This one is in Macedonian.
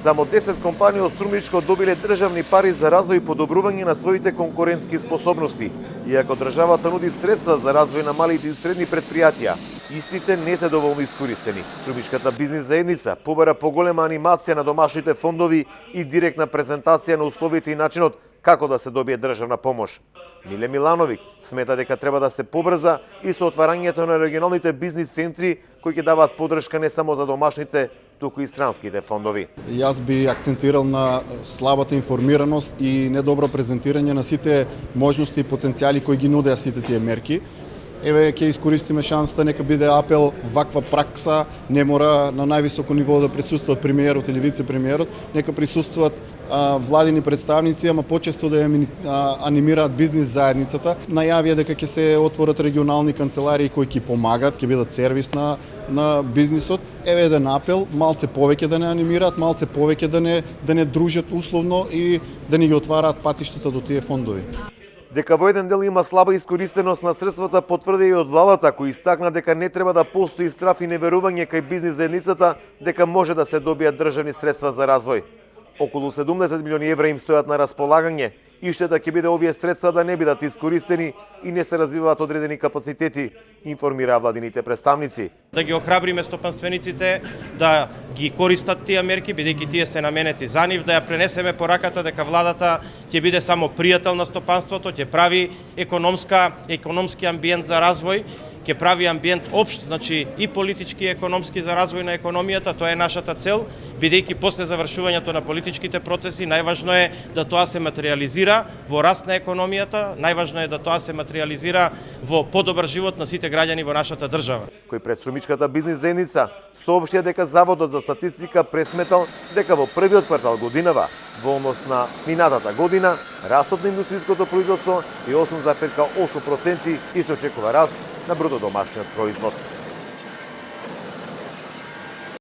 Само 10 компании од Струмичко добиле државни пари за развој и подобрување на своите конкурентски способности. Иако државата нуди средства за развој на малите и средни предпријатија, истите не се доволно искористени. Струмичката бизнис заедница побара поголема анимација на домашните фондови и директна презентација на условите и начинот како да се добие државна помош. Миле Милановиќ смета дека треба да се побрза и со отварањето на регионалните бизнис центри кои ќе даваат поддршка не само за домашните, туку и странските фондови. Јас би акцентирал на слабата информираност и недобро презентирање на сите можности и потенцијали кои ги нудеа сите тие мерки. Еве, ќе искористиме шансата, нека биде апел, ваква пракса, не мора на највисоко ниво да присуствуват премиерот или вице-премиерот, нека присуствуват владини представници, ама почесто да ја анимираат бизнис заедницата. Најавија дека ќе се отворат регионални канцеларии кои ќе помагаат, ќе бидат сервис на бизнисот. Еве еден апел, малце повеќе да не анимираат, малце повеќе да не дружат условно и да не ги отвараат патиштата до тие фондови. Дека во еден дел има слаба искористеност на средствата потврди и од владата, кој истакна дека не треба да постои страф и неверување кај бизнис заедницата дека може да се добијат државни средства за развој. Околу 70 милиони евра им стојат на располагање и штета ќе биде овие средства да не бидат искористени и не се развиваат одредени капацитети, информираа владините представници. Да ги охрабриме стопанствениците да ги користат тие мерки, бидејќи тие се наменети за нив, да ја пренесеме пораката дека владата ќе биде само пријател на стопанството, ќе прави економски амбиент за развој, ќе прави амбиент општ, значи и политички и економски за развој на економијата. Тоа е нашата цел, бидејќи после завршувањето на политичките процеси најважно е да тоа се материјализира во раст на економијата, најважно е да тоа се материјализира во подобар живот на сите граѓани во нашата држава. Кој пред Струмичката бизнис заедница соопштија дека Заводот за статистика пресметал дека во првиот квартал годинава, во однос на минатата година, растот на индустријското производство е 8,8% и се очекува раст на брутодомашниот производ.